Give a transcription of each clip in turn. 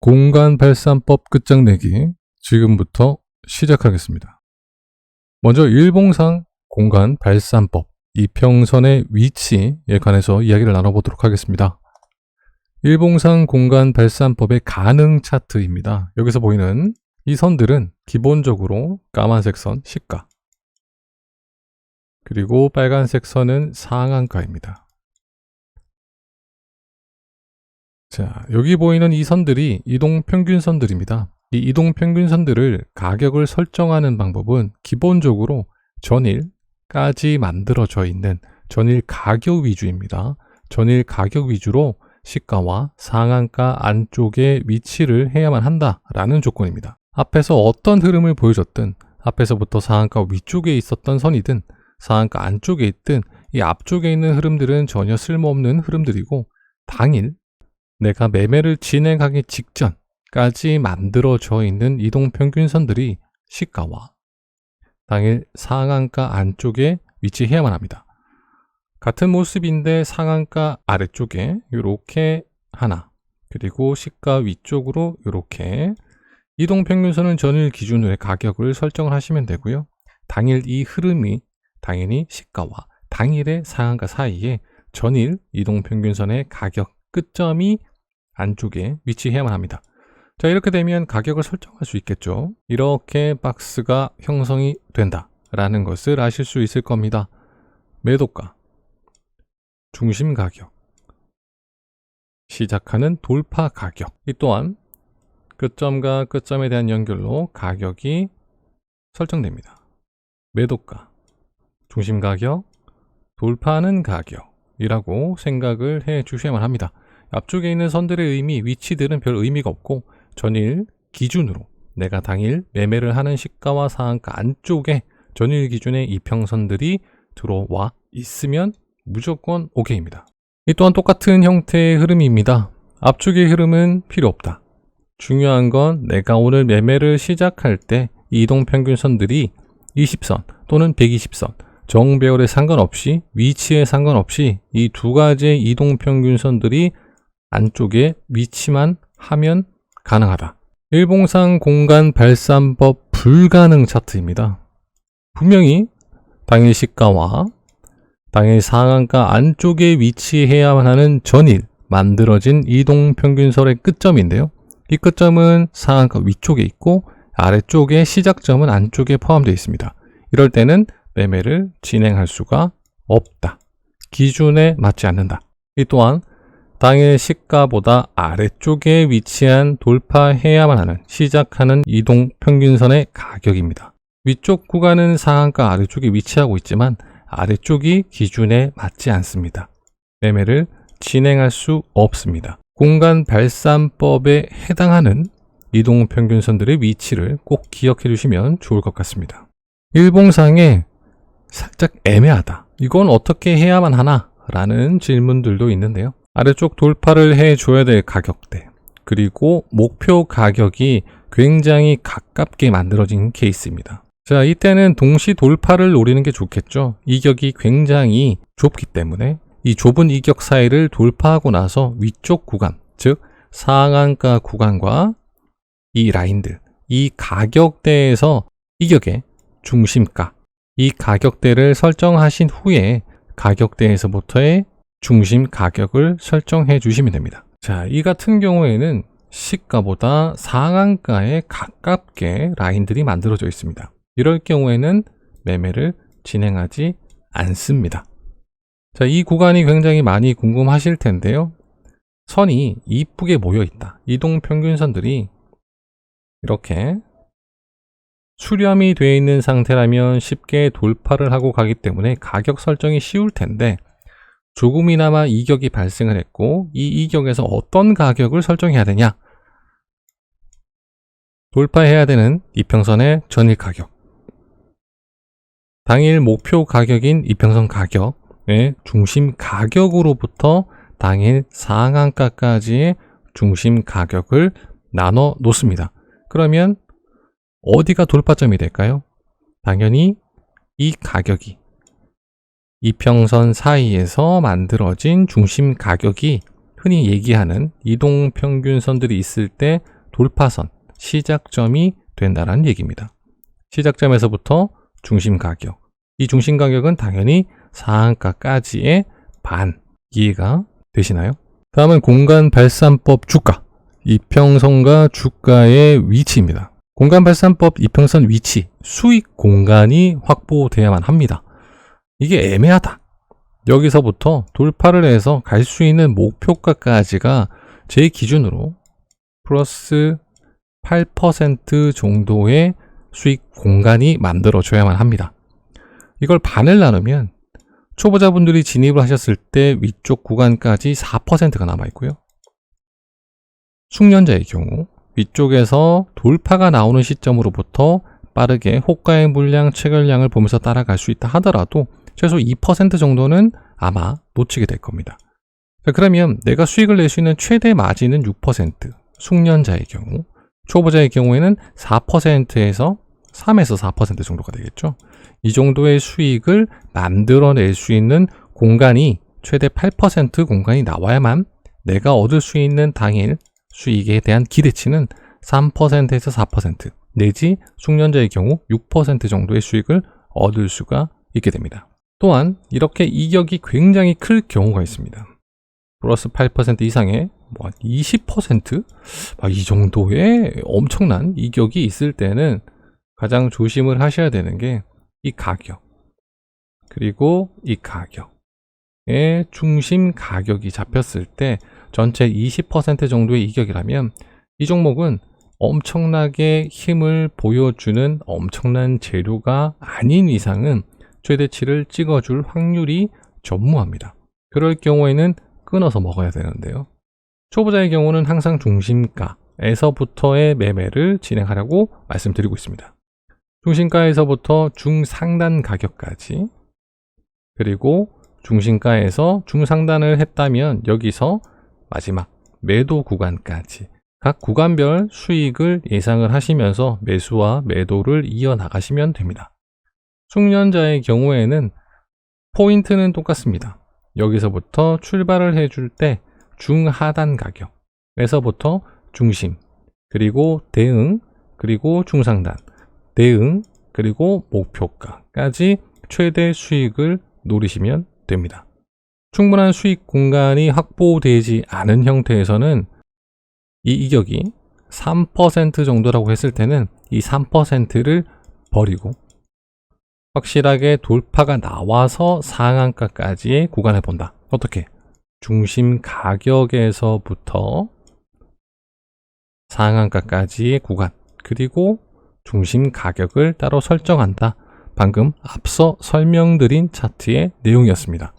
공간 발산법 끝장내기 지금부터 시작하겠습니다. 먼저 일봉상 공간 발산법 이평선의 위치에 관해서 이야기를 나눠보도록 하겠습니다. 일봉상 공간 발산법의 가능 차트입니다. 여기서 보이는 이 선들은 기본적으로 까만색 선 시가, 그리고 빨간색 선은 상한가입니다. 자, 여기 보이는 이 선들이 이동평균선들입니다. 이 이동평균선들을 가격을 설정하는 방법은 기본적으로 전일까지 만들어져 있는 전일 가격 위주입니다. 전일 가격 위주로 시가와 상한가 안쪽에 위치를 해야만 한다라는 조건입니다. 앞에서 어떤 흐름을 보여줬든, 앞에서부터 상한가 위쪽에 있었던 선이든 상한가 안쪽에 있든 이 앞쪽에 있는 흐름들은 전혀 쓸모없는 흐름들이고, 당일 내가 매매를 진행하기 직전까지 만들어져 있는 이동평균선들이 시가와 당일 상한가 안쪽에 위치해야만 합니다. 같은 모습인데 상한가 아래쪽에 이렇게 하나, 그리고 시가 위쪽으로 이렇게 이동평균선은 전일 기준으로 가격을 설정을 하시면 되고요. 당일 이 흐름이 당연히 시가와 당일의 상한가 사이에 전일 이동평균선의 가격 끝점이 안쪽에 위치해야만 합니다. 자, 이렇게 되면 가격을 설정할 수 있겠죠. 이렇게 박스가 형성이 된다라는 것을 아실 수 있을 겁니다. 매도가, 중심 가격, 시작하는 돌파 가격, 이 또한 끝점과 끝점에 대한 연결로 가격이 설정됩니다. 매도가, 중심 가격, 돌파하는 가격이라고 생각을 해 주셔야만 합니다. 앞쪽에 있는 선들의 의미, 위치들은 별 의미가 없고 전일 기준으로 내가 당일 매매를 하는 시가와 상한가 안쪽에 전일 기준의 이평선들이 들어와 있으면 무조건 OK입니다. 이 또한 똑같은 형태의 흐름입니다. 앞쪽의 흐름은 필요 없다. 중요한 건 내가 오늘 매매를 시작할 때 이동평균선들이 20선 또는 120선 정배열에 상관없이, 위치에 상관없이 이 두 가지의 이동평균선들이 안쪽에 위치만 하면 가능하다. 일봉상 공간 발산법 불가능 차트입니다. 분명히 당일 시가와 당일 상한가 안쪽에 위치해야만 하는 전일 만들어진 이동평균선의 끝점인데요. 이 끝점은 상한가 위쪽에 있고 아래쪽에 시작점은 안쪽에 포함되어 있습니다. 이럴 때는 매매를 진행할 수가 없다. 기준에 맞지 않는다. 이 또한 당일 시가보다 아래쪽에 위치한 돌파해야만 하는 시작하는 이동평균선의 가격입니다. 위쪽 구간은 상한가 아래쪽에 위치하고 있지만 아래쪽이 기준에 맞지 않습니다. 매매를 진행할 수 없습니다. 공간 발산법에 해당하는 이동평균선들의 위치를 꼭 기억해 주시면 좋을 것 같습니다. 일봉상에 살짝 애매하다. 이건 어떻게 해야만 하나? 라는 질문들도 있는데요. 아래쪽 돌파를 해줘야 될 가격대, 그리고 목표 가격이 굉장히 가깝게 만들어진 케이스입니다. 자, 이때는 동시 돌파를 노리는 게 좋겠죠. 이격이 굉장히 좁기 때문에 이 좁은 이격 사이를 돌파하고 나서 위쪽 구간, 즉 상한가 구간과 이 라인들, 이 가격대에서 이격의 중심가, 이 가격대를 설정하신 후에 가격대에서부터의 중심 가격을 설정해 주시면 됩니다. 자, 이 같은 경우에는 시가보다 상한가에 가깝게 라인들이 만들어져 있습니다. 이럴 경우에는 매매를 진행하지 않습니다. 자, 이 구간이 굉장히 많이 궁금하실 텐데요. 선이 이쁘게 모여 있다. 이동평균선들이 이렇게 수렴이 되어 있는 상태라면 쉽게 돌파를 하고 가기 때문에 가격 설정이 쉬울 텐데, 조금이나마 이격이 발생을 했고 이 이격에서 어떤 가격을 설정해야 되냐? 돌파해야 되는 이평선의 전일 가격, 당일 목표 가격인 이평선 가격의 중심 가격으로부터 당일 상한가까지의 중심 가격을 나눠 놓습니다. 그러면 어디가 돌파점이 될까요? 당연히 이 가격이 이평선 사이에서 만들어진 중심 가격이 흔히 얘기하는 이동평균선들이 있을 때 돌파선, 시작점이 된다는 얘기입니다. 시작점에서부터 중심 가격, 이 중심 가격은 당연히 상한가까지의 반, 이해가 되시나요? 다음은 공간 발산법 주가, 이평선과 주가의 위치입니다. 공간 발산법 이평선 위치, 수익 공간이 확보돼야만 합니다. 이게 애매하다. 여기서부터 돌파를 해서 갈 수 있는 목표가까지가 제 기준으로 플러스 8% 정도의 수익 공간이 만들어져야만 합니다. 이걸 반을 나누면 초보자분들이 진입을 하셨을 때 위쪽 구간까지 4%가 남아있고요. 숙련자의 경우 위쪽에서 돌파가 나오는 시점으로부터 빠르게 호가의 물량, 체결량을 보면서 따라갈 수 있다 하더라도 최소 2% 정도는 아마 놓치게 될 겁니다. 자, 그러면 내가 수익을 낼 수 있는 최대 마진은 6%, 숙련자의 경우, 초보자의 경우에는 4%에서 3에서 4% 정도가 되겠죠. 이 정도의 수익을 만들어낼 수 있는 공간이 최대 8% 공간이 나와야만 내가 얻을 수 있는 당일 수익에 대한 기대치는 3%에서 4% 내지 숙련자의 경우 6% 정도의 수익을 얻을 수가 있게 됩니다. 또한 이렇게 이격이 굉장히 클 경우가 있습니다. 플러스 8% 이상의 20%? 이 정도의 엄청난 이격이 있을 때는 가장 조심을 하셔야 되는 게 이 가격, 그리고 이 가격의 중심 가격이 잡혔을 때 전체 20% 정도의 이격이라면 이 종목은 엄청나게 힘을 보여주는 엄청난 재료가 아닌 이상은 최대치를 찍어줄 확률이 전무합니다. 그럴 경우에는 끊어서 먹어야 되는데요. 초보자의 경우는 항상 중심가에서부터의 매매를 진행하려고 말씀드리고 있습니다. 중심가에서부터 중상단 가격까지, 그리고 중심가에서 중상단을 했다면 여기서 마지막 매도 구간까지 각 구간별 수익을 예상을 하시면서 매수와 매도를 이어나가시면 됩니다. 숙련자의 경우에는 포인트는 똑같습니다. 여기서부터 출발을 해줄 때 중하단 가격에서부터 중심, 그리고 대응, 그리고 중상단, 대응, 그리고 목표가까지 최대 수익을 노리시면 됩니다. 충분한 수익 공간이 확보되지 않은 형태에서는 이 이격이 3% 정도라고 했을 때는 이 3%를 버리고 확실하게 돌파가 나와서 상한가까지의 구간을 본다. 어떻게? 중심 가격에서부터 상한가까지의 구간, 그리고 중심 가격을 따로 설정한다. 방금 앞서 설명드린 차트의 내용이었습니다.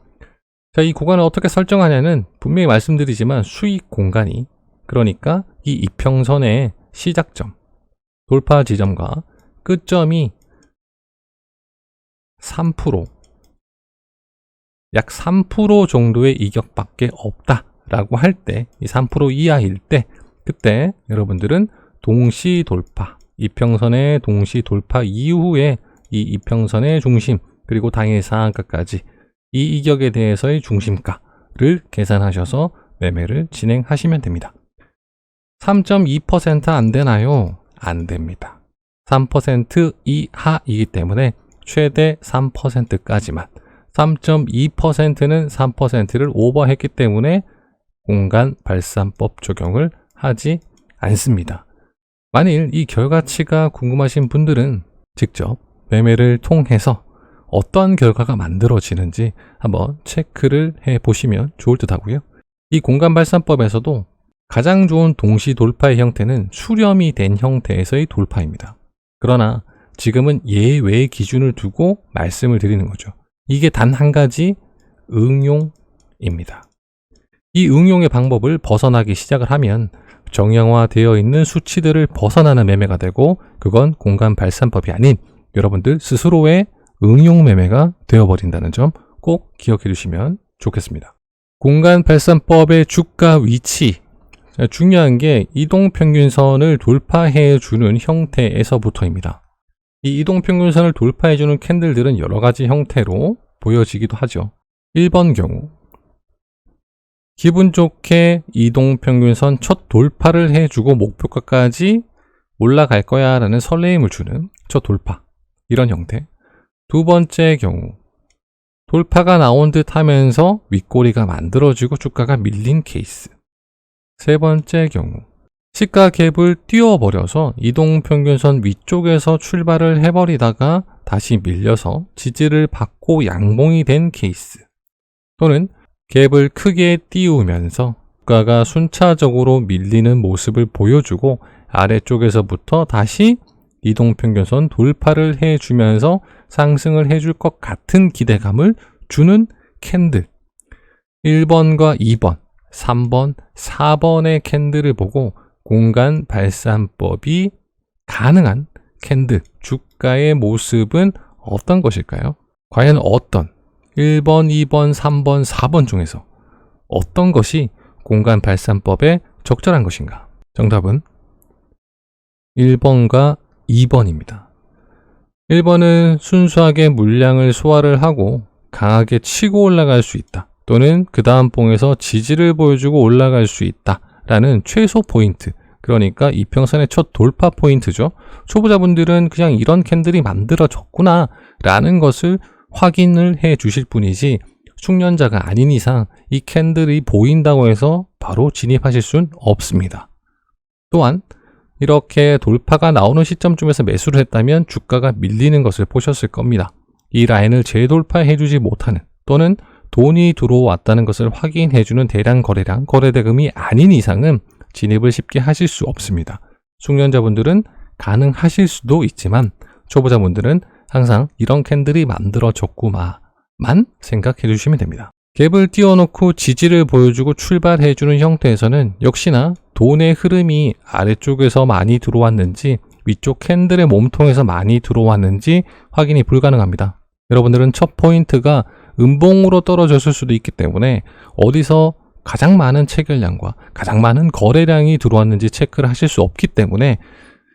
자, 이 구간을 어떻게 설정하냐는 분명히 말씀드리지만 수익 공간이, 그러니까 이 이평선의 시작점, 돌파 지점과 끝점이 3%, 약 3% 정도의 이격밖에 없다라고 할 때, 이 3% 이하일 때, 그때 여러분들은 동시 돌파, 이평선의 동시 돌파 이후에 이 이평선의 중심, 그리고 당일 상한가까지 이 이격에 대해서의 중심가를 계산하셔서 매매를 진행하시면 됩니다. 3.2% 안 되나요? 안 됩니다. 3% 이하이기 때문에 최대 3%까지만, 3.2%는 3%를 오버했기 때문에 공간 발산법 적용을 하지 않습니다. 만일 이 결과치가 궁금하신 분들은 직접 매매를 통해서 어떤 결과가 만들어지는지 한번 체크를 해 보시면 좋을 듯 하고요. 이 공간 발산법에서도 가장 좋은 동시 돌파의 형태는 수렴이 된 형태에서의 돌파입니다. 그러나 지금은 예외 기준을 두고 말씀을 드리는 거죠. 이게 단 한 가지 응용입니다. 이 응용의 방법을 벗어나기 시작을 하면 정형화되어 있는 수치들을 벗어나는 매매가 되고, 그건 공간 발산법이 아닌 여러분들 스스로의 응용 매매가 되어버린다는 점 꼭 기억해 주시면 좋겠습니다. 공간 발산법의 주가 위치, 중요한 게 이동평균선을 돌파해 주는 형태에서부터입니다. 이 이동평균선을 돌파해 주는 캔들들은 여러 가지 형태로 보여지기도 하죠. 1번 경우 기분 좋게 이동평균선 첫 돌파를 해주고 목표가까지 올라갈 거야 라는 설레임을 주는 첫 돌파, 이런 형태. 두 번째 경우 돌파가 나온 듯 하면서 윗꼬리가 만들어지고 주가가 밀린 케이스. 세 번째 경우 시가 갭을 띄워버려서 이동평균선 위쪽에서 출발을 해버리다가 다시 밀려서 지지를 받고 양봉이 된 케이스. 또는 갭을 크게 띄우면서 주가가 순차적으로 밀리는 모습을 보여주고 아래쪽에서부터 다시 이동평균선 돌파를 해주면서 상승을 해줄 것 같은 기대감을 주는 캔들. 1번과 2번, 3번, 4번의 캔들을 보고 공간 발산법이 가능한 캔들, 주가의 모습은 어떤 것일까요? 과연 어떤 1번, 2번, 3번, 4번 중에서 어떤 것이 공간 발산법에 적절한 것인가? 정답은 1번과 2번입니다. 1번은 순수하게 물량을 소화를 하고 강하게 치고 올라갈 수 있다. 또는 그 다음 봉에서 지지를 보여주고 올라갈 수 있다. 라는 최소 포인트. 그러니까 이평선의 첫 돌파 포인트죠. 초보자분들은 그냥 이런 캔들이 만들어졌구나 라는 것을 확인을 해 주실 뿐이지 숙련자가 아닌 이상 이 캔들이 보인다고 해서 바로 진입하실 수는 없습니다. 또한 이렇게 돌파가 나오는 시점쯤에서 매수를 했다면 주가가 밀리는 것을 보셨을 겁니다. 이 라인을 재돌파해 주지 못하는 또는 돈이 들어왔다는 것을 확인해주는 대량 거래량, 거래대금이 아닌 이상은 진입을 쉽게 하실 수 없습니다. 숙련자분들은 가능하실 수도 있지만 초보자분들은 항상 이런 캔들이 만들어졌구만 생각해 주시면 됩니다. 갭을 띄워놓고 지지를 보여주고 출발해주는 형태에서는 역시나 돈의 흐름이 아래쪽에서 많이 들어왔는지 위쪽 캔들의 몸통에서 많이 들어왔는지 확인이 불가능합니다. 여러분들은 첫 포인트가 음봉으로 떨어졌을 수도 있기 때문에 어디서 가장 많은 체결량과 가장 많은 거래량이 들어왔는지 체크를 하실 수 없기 때문에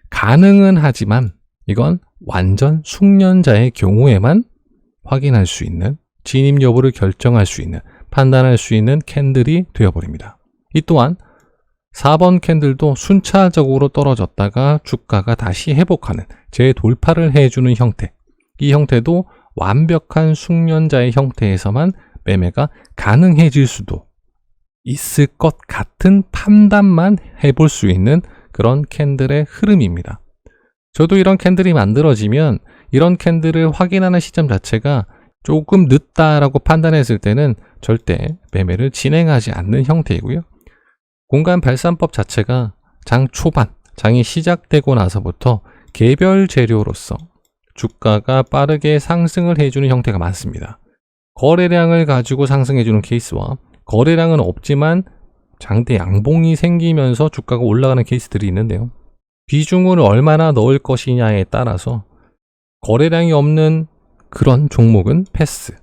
가능은 하지만 이건 완전 숙련자의 경우에만 확인할 수 있는, 진입 여부를 결정할 수 있는, 판단할 수 있는 캔들이 되어버립니다. 이 또한 4번 캔들도 순차적으로 떨어졌다가 주가가 다시 회복하는 재돌파를 해주는 형태. 이 형태도 완벽한 숙련자의 형태에서만 매매가 가능해질 수도 있을 것 같은 판단만 해볼 수 있는 그런 캔들의 흐름입니다. 저도 이런 캔들이 만들어지면 이런 캔들을 확인하는 시점 자체가 조금 늦다라고 판단했을 때는 절대 매매를 진행하지 않는 형태이고요. 공간 발산법 자체가 장 초반, 장이 시작되고 나서부터 개별 재료로서 주가가 빠르게 상승을 해주는 형태가 많습니다. 거래량을 가지고 상승해주는 케이스와 거래량은 없지만 장대 양봉이 생기면서 주가가 올라가는 케이스들이 있는데요. 비중을 얼마나 넣을 것이냐에 따라서 거래량이 없는 그런 종목은 패스,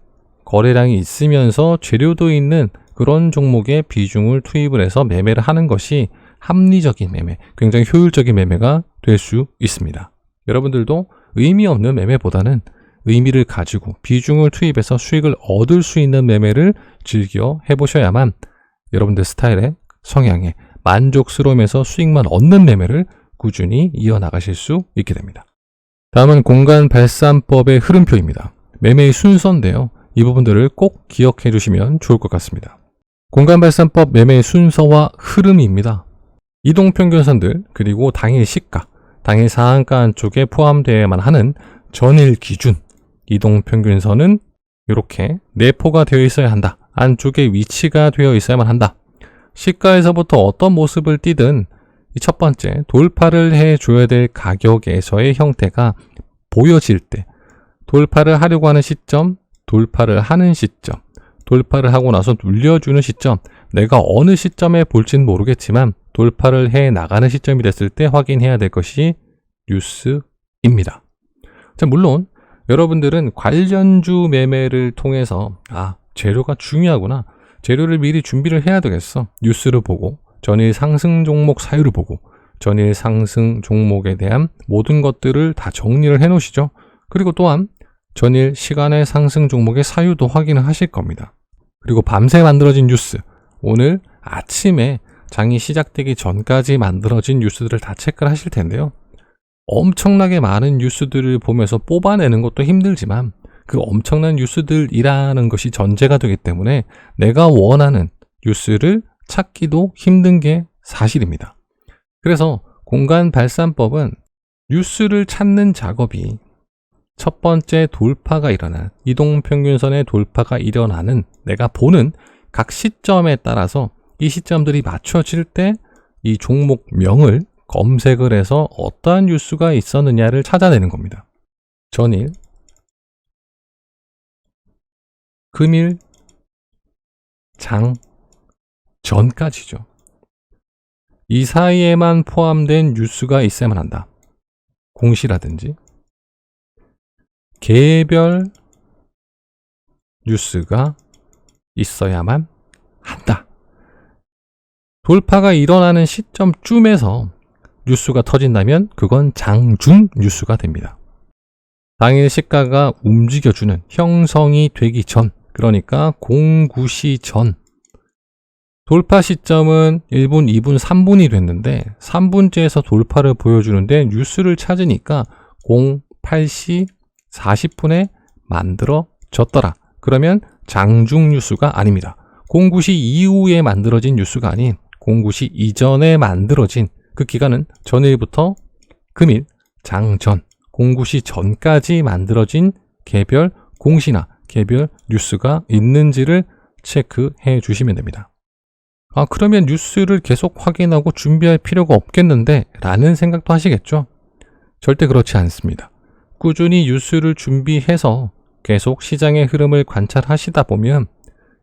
거래량이 있으면서 재료도 있는 그런 종목에 비중을 투입을 해서 매매를 하는 것이 합리적인 매매, 굉장히 효율적인 매매가 될 수 있습니다. 여러분들도 의미 없는 매매보다는 의미를 가지고 비중을 투입해서 수익을 얻을 수 있는 매매를 즐겨 해보셔야만 여러분들 스타일의 성향에 만족스러우면서 수익만 얻는 매매를 꾸준히 이어나가실 수 있게 됩니다. 다음은 공간 발산법의 흐름표입니다. 매매의 순서인데요. 이 부분들을 꼭 기억해 주시면 좋을 것 같습니다. 공간 발산법 매매의 순서와 흐름입니다. 이동평균선들 그리고 당일 시가, 당일 상한가 안쪽에 포함되어야만 하는 전일 기준 이동평균선은 이렇게 내포가 되어 있어야 한다. 안쪽에 위치가 되어 있어야만 한다. 시가에서부터 어떤 모습을 띠든 이 첫 번째 돌파를 해줘야 될 가격에서의 형태가 보여질 때 돌파를 하려고 하는 시점, 돌파를 하는 시점, 돌파를 하고 나서 눌려주는 시점, 내가 어느 시점에 볼지는 모르겠지만 돌파를 해 나가는 시점이 됐을 때 확인해야 될 것이 뉴스입니다. 자, 물론 여러분들은 관련주 매매를 통해서 재료가 중요하구나, 재료를 미리 준비를 해야 되겠어, 뉴스를 보고 전일 상승 종목 사유를 보고 전일 상승 종목에 대한 모든 것들을 다 정리를 해 놓으시죠. 그리고 또한 전일 시간의 상승 종목의 사유도 확인을 하실 겁니다. 그리고 밤새 만들어진 뉴스, 오늘 아침에 장이 시작되기 전까지 만들어진 뉴스들을 다 체크를 하실 텐데요. 엄청나게 많은 뉴스들을 보면서 뽑아내는 것도 힘들지만 그 엄청난 뉴스들이라는 것이 전제가 되기 때문에 내가 원하는 뉴스를 찾기도 힘든 게 사실입니다. 그래서 공간 발산법은 뉴스를 찾는 작업이 첫 번째 돌파가 일어난, 이동평균선의 돌파가 일어나는 내가 보는 각 시점에 따라서 이 시점들이 맞춰질 때 이 종목명을 검색을 해서 어떠한 뉴스가 있었느냐를 찾아내는 겁니다. 전일, 금일, 장, 전까지죠. 이 사이에만 포함된 뉴스가 있어야만 한다. 공시라든지 개별 뉴스가 있어야만 한다. 돌파가 일어나는 시점쯤에서 뉴스가 터진다면 그건 장중 뉴스가 됩니다. 당일 시가가 움직여주는 형성이 되기 전, 그러니까 공구시 전, 돌파 시점은 1분, 2분, 3분이 됐는데 3분째에서 돌파를 보여주는데 뉴스를 찾으니까 08시 40분에 만들어졌더라. 그러면 장중 뉴스가 아닙니다. 09시 이후에 만들어진 뉴스가 아닌 09시 이전에 만들어진 그 기간은 전일부터 금일, 장전, 09시 전까지 만들어진 개별 공시나 개별 뉴스가 있는지를 체크해 주시면 됩니다. 그러면 뉴스를 계속 확인하고 준비할 필요가 없겠는데 라는 생각도 하시겠죠? 절대 그렇지 않습니다. 꾸준히 뉴스를 준비해서 계속 시장의 흐름을 관찰하시다 보면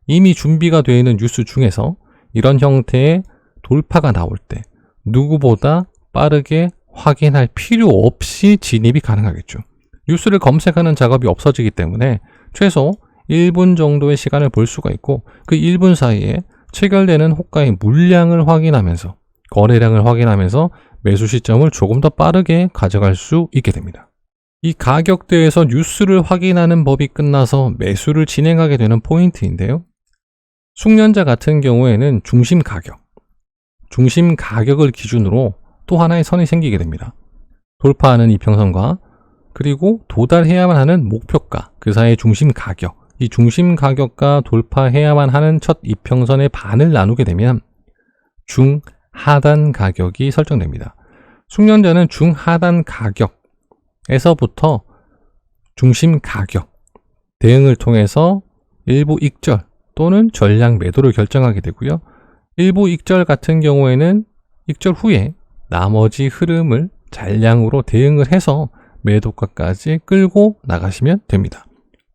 이미 준비가 되어 있는 뉴스 중에서 이런 형태의 돌파가 나올 때 누구보다 빠르게 확인할 필요 없이 진입이 가능하겠죠. 뉴스를 검색하는 작업이 없어지기 때문에 최소 1분 정도의 시간을 볼 수가 있고 그 1분 사이에 체결되는 호가의 물량을 확인하면서 거래량을 확인하면서 매수 시점을 조금 더 빠르게 가져갈 수 있게 됩니다. 이 가격대에서 뉴스를 확인하는 법이 끝나서 매수를 진행하게 되는 포인트인데요. 숙련자 같은 경우에는 중심 가격을 기준으로 또 하나의 선이 생기게 됩니다. 돌파하는 이평선과 그리고 도달해야만 하는 목표가, 그 사이의 중심 가격, 이 중심 가격과 돌파해야만 하는 첫 이평선의 반을 나누게 되면 중하단 가격이 설정됩니다. 숙련자는 중하단 가격에서부터 중심 가격, 대응을 통해서 일부 익절 또는 전량 매도를 결정하게 되고요. 일부 익절 같은 경우에는 익절 후에 나머지 흐름을 잔량으로 대응을 해서 매도가까지 끌고 나가시면 됩니다.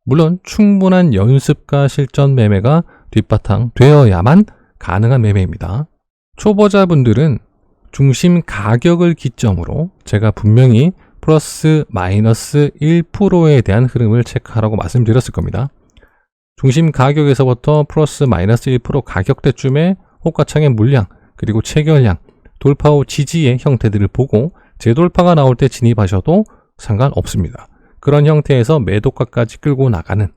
물론 충분한 연습과 실전 매매가 뒷바탕 되어야만 가능한 매매입니다. 초보자분들은 중심 가격을 기점으로 제가 분명히 플러스 마이너스 1%에 대한 흐름을 체크하라고 말씀드렸을 겁니다. 중심 가격에서부터 플러스 마이너스 1% 가격대쯤에 호가창의 물량 그리고 체결량, 돌파 후 지지의 형태들을 보고 재돌파가 나올 때 진입하셔도 상관없습니다. 그런 형태에서 매도가까지 끌고 나가는,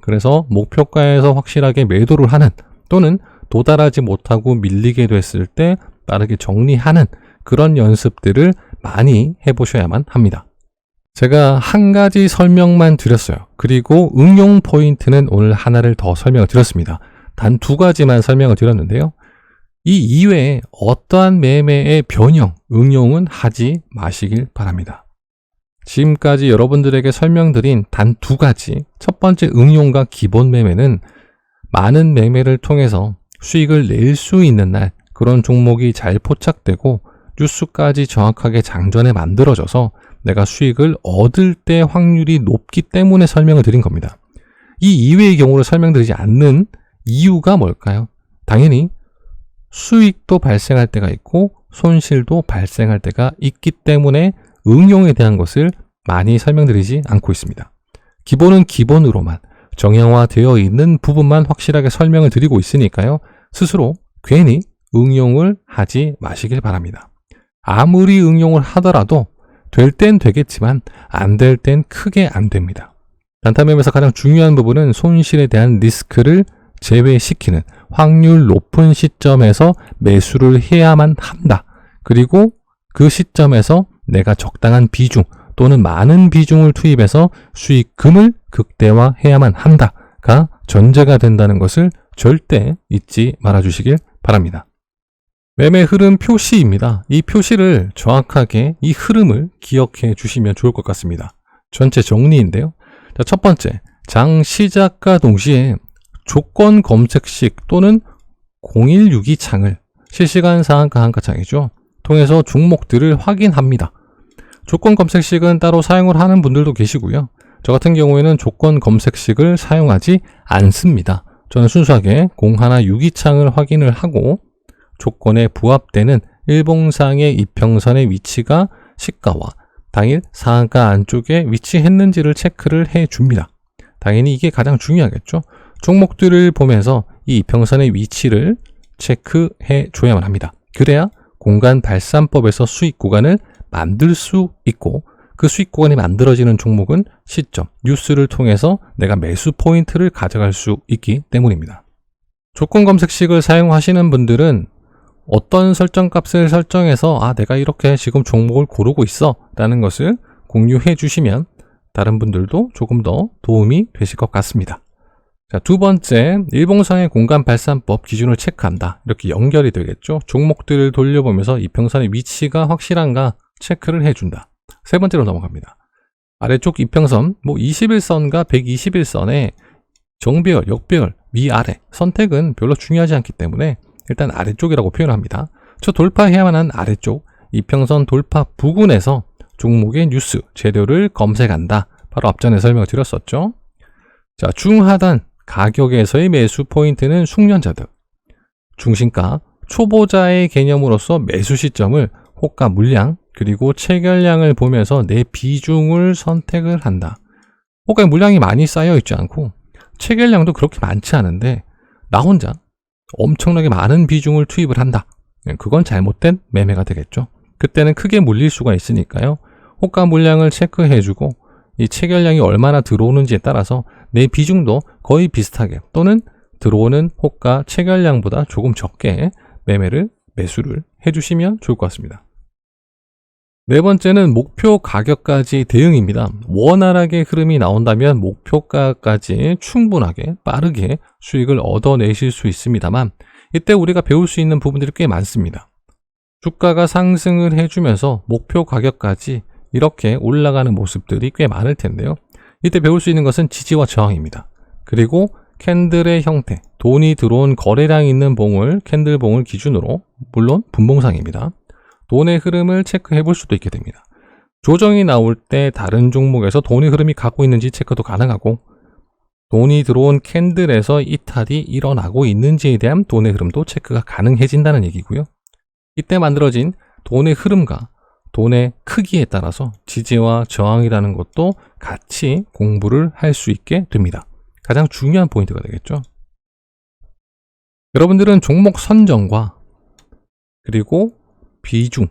그래서 목표가에서 확실하게 매도를 하는 또는 도달하지 못하고 밀리게 됐을 때 빠르게 정리하는 그런 연습들을 많이 해보셔야만 합니다. 제가 한 가지 설명만 드렸어요. 그리고 응용 포인트는 오늘 하나를 더 설명을 드렸습니다. 단 2가지만 설명을 드렸는데요. 이 이외에 어떠한 매매의 변형, 응용은 하지 마시길 바랍니다. 지금까지 여러분들에게 설명드린 단 2가지, 첫 번째 응용과 기본 매매는 많은 매매를 통해서 수익을 낼 수 있는 날, 그런 종목이 잘 포착되고 뉴스까지 정확하게 장전에 만들어져서 내가 수익을 얻을 때 확률이 높기 때문에 설명을 드린 겁니다. 이 이외의 경우를 설명드리지 않는 이유가 뭘까요? 당연히 수익도 발생할 때가 있고 손실도 발생할 때가 있기 때문에 응용에 대한 것을 많이 설명드리지 않고 있습니다. 기본은 기본으로만 정형화되어 있는 부분만 확실하게 설명을 드리고 있으니까요. 스스로 괜히 응용을 하지 마시길 바랍니다. 아무리 응용을 하더라도 될 땐 되겠지만 안 될 땐 크게 안 됩니다. 단타 매매에서 가장 중요한 부분은 손실에 대한 리스크를 제외시키는, 확률 높은 시점에서 매수를 해야만 한다. 그리고 그 시점에서 내가 적당한 비중 또는 많은 비중을 투입해서 수익금을 극대화해야만 한다가 전제가 된다는 것을 절대 잊지 말아주시길 바랍니다. 매매 흐름 표시입니다. 이 표시를 정확하게 이 흐름을 기억해 주시면 좋을 것 같습니다. 전체 정리인데요. 자, 첫 번째, 장 시작과 동시에 조건 검색식 또는 0162 창을 실시간 상한가 한가 창이죠. 통해서 종목들을 확인합니다. 조건 검색식은 따로 사용을 하는 분들도 계시고요. 저 같은 경우에는 조건 검색식을 사용하지 않습니다. 저는 순수하게 0162 창을 확인을 하고 조건에 부합되는 일봉상의 이평선의 위치가 시가와 당일 상한가 안쪽에 위치했는지를 체크를 해줍니다. 당연히 이게 가장 중요하겠죠. 종목들을 보면서 이 이평선의 위치를 체크해 줘야만 합니다. 그래야 공간 발산법에서 수익 구간을 만들 수 있고 그 수익 구간이 만들어지는 종목은 시점, 뉴스를 통해서 내가 매수 포인트를 가져갈 수 있기 때문입니다. 조건 검색식을 사용하시는 분들은 어떤 설정값을 설정해서 내가 이렇게 지금 종목을 고르고 있어 라는 것을 공유해 주시면 다른 분들도 조금 더 도움이 되실 것 같습니다. 자, 두 번째, 일봉상의 공간 발산법 기준을 체크한다. 이렇게 연결이 되겠죠. 종목들을 돌려보면서 이평선의 위치가 확실한가 체크를 해준다. 세 번째로 넘어갑니다. 아래쪽 이평선, 21선과 121선의 정배열, 역배열, 위아래 선택은 별로 중요하지 않기 때문에 일단 아래쪽이라고 표현합니다. 저 돌파해야만 한 아래쪽 이평선 돌파 부근에서 종목의 뉴스, 재료를 검색한다. 바로 앞전에 설명을 드렸었죠. 자, 중하단 가격에서의 매수 포인트는 숙련자득. 중심가, 초보자의 개념으로서 매수 시점을 호가 물량 그리고 체결량을 보면서 내 비중을 선택을 한다. 호가에 물량이 많이 쌓여 있지 않고 체결량도 그렇게 많지 않은데 나 혼자 엄청나게 많은 비중을 투입을 한다. 그건 잘못된 매매가 되겠죠. 그때는 크게 물릴 수가 있으니까요. 호가 물량을 체크해주고 이 체결량이 얼마나 들어오는지에 따라서 내 비중도 거의 비슷하게 또는 들어오는 호가 체결량보다 조금 적게 매수를 해주시면 좋을 것 같습니다. 네 번째는 목표 가격까지 대응입니다. 원활하게 흐름이 나온다면 목표가까지 충분하게 빠르게 수익을 얻어내실 수 있습니다만 이때 우리가 배울 수 있는 부분들이 꽤 많습니다. 주가가 상승을 해주면서 목표 가격까지 이렇게 올라가는 모습들이 꽤 많을 텐데요. 이때 배울 수 있는 것은 지지와 저항입니다. 그리고 캔들의 형태, 돈이 들어온 거래량이 있는 봉을, 캔들 봉을 기준으로 물론 분봉상입니다. 돈의 흐름을 체크해 볼 수도 있게 됩니다. 조정이 나올 때 다른 종목에서 돈의 흐름이 가고 있는지 체크도 가능하고 돈이 들어온 캔들에서 이탈이 일어나고 있는지에 대한 돈의 흐름도 체크가 가능해진다는 얘기고요. 이때 만들어진 돈의 흐름과 돈의 크기에 따라서 지지와 저항이라는 것도 같이 공부를 할 수 있게 됩니다. 가장 중요한 포인트가 되겠죠. 여러분들은 종목 선정과 그리고 비중,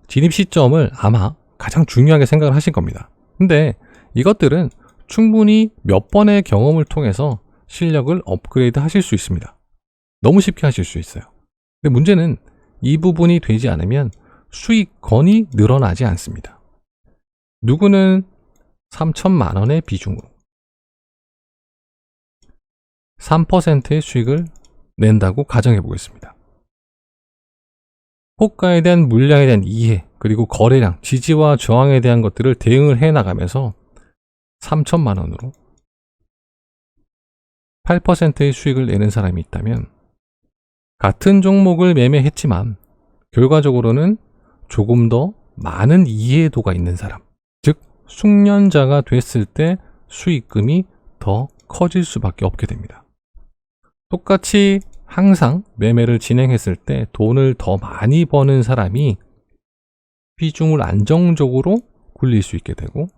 진입 시점을 아마 가장 중요하게 생각을 하실 겁니다. 근데 이것들은 충분히 몇 번의 경험을 통해서 실력을 업그레이드 하실 수 있습니다. 너무 쉽게 하실 수 있어요. 근데 문제는 이 부분이 되지 않으면 수익권이 늘어나지 않습니다. 누구는 3천만 원의 비중으로 3%의 수익을 낸다고 가정해 보겠습니다. 호가에 대한 물량에 대한 이해, 그리고 거래량, 지지와 저항에 대한 것들을 대응을 해 나가면서 3천만 원으로 8%의 수익을 내는 사람이 있다면 같은 종목을 매매했지만 결과적으로는 조금 더 많은 이해도가 있는 사람, 즉 숙련자가 됐을 때 수익금이 더 커질 수밖에 없게 됩니다. 똑같이 항상 매매를 진행했을 때 돈을 더 많이 버는 사람이 비중을 안정적으로 굴릴 수 있게 되고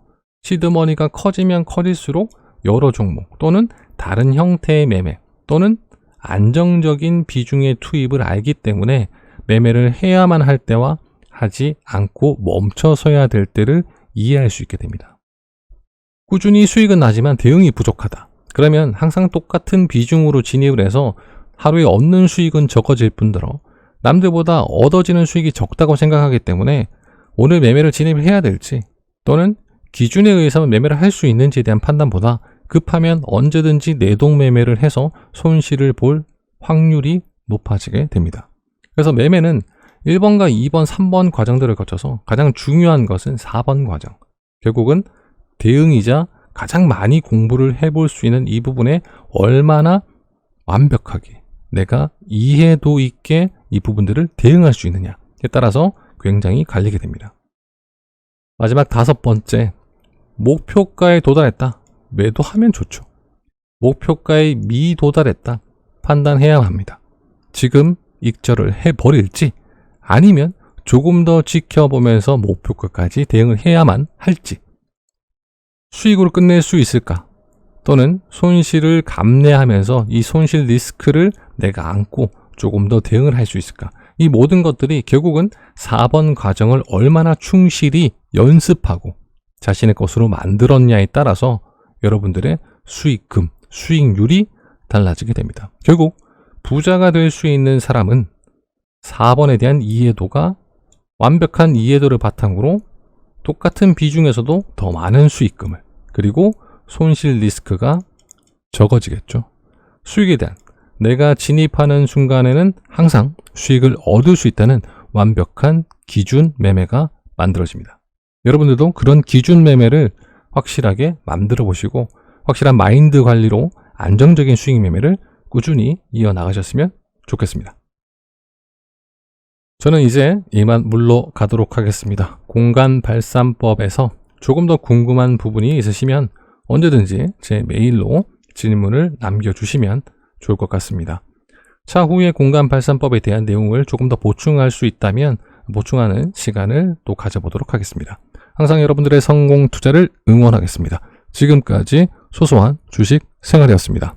시드머니가 커지면 커질수록 여러 종목 또는 다른 형태의 매매 또는 안정적인 비중의 투입을 알기 때문에 매매를 해야만 할 때와 하지 않고 멈춰서야 될 때를 이해할 수 있게 됩니다. 꾸준히 수익은 나지만 대응이 부족하다. 그러면 항상 똑같은 비중으로 진입을 해서 하루에 얻는 수익은 적어질 뿐더러 남들보다 얻어지는 수익이 적다고 생각하기 때문에 오늘 매매를 진입해야 될지 또는 기준에 의해서 매매를 할 수 있는지에 대한 판단보다 급하면 언제든지 내동 매매를 해서 손실을 볼 확률이 높아지게 됩니다. 그래서 매매는 1번과 2번, 3번 과정들을 거쳐서 가장 중요한 것은 4번 과정. 결국은 대응이자 가장 많이 공부를 해볼 수 있는 이 부분에 얼마나 완벽하게 내가 이해도 있게 이 부분들을 대응할 수 있느냐에 따라서 굉장히 갈리게 됩니다. 마지막 5번째, 목표가에 도달했다. 매도하면 좋죠. 목표가에 미도달했다. 판단해야 합니다. 지금 익절을 해버릴지 아니면 조금 더 지켜보면서 목표가까지 대응을 해야만 할지, 수익으로 끝낼 수 있을까? 또는 손실을 감내하면서 이 손실 리스크를 내가 안고 조금 더 대응을 할 수 있을까? 이 모든 것들이 결국은 4번 과정을 얼마나 충실히 연습하고 자신의 것으로 만들었냐에 따라서 여러분들의 수익금, 수익률이 달라지게 됩니다. 결국 부자가 될 수 있는 사람은 4번에 대한 이해도가 완벽한 이해도를 바탕으로 똑같은 비중에서도 더 많은 수익금을, 그리고 손실 리스크가 적어지겠죠. 수익에 대한, 내가 진입하는 순간에는 항상 수익을 얻을 수 있다는 완벽한 기준 매매가 만들어집니다. 여러분들도 그런 기준 매매를 확실하게 만들어 보시고 확실한 마인드 관리로 안정적인 수익 매매를 꾸준히 이어나가셨으면 좋겠습니다. 저는 이제 이만 물러가도록 하겠습니다. 공간 발산법에서 조금 더 궁금한 부분이 있으시면 언제든지 제 메일로 질문을 남겨주시면 좋을 것 같습니다. 차후에 공간 발산법에 대한 내용을 조금 더 보충할 수 있다면 보충하는 시간을 또 가져보도록 하겠습니다. 항상 여러분들의 성공 투자를 응원하겠습니다. 지금까지 소소한 주식 생활이었습니다.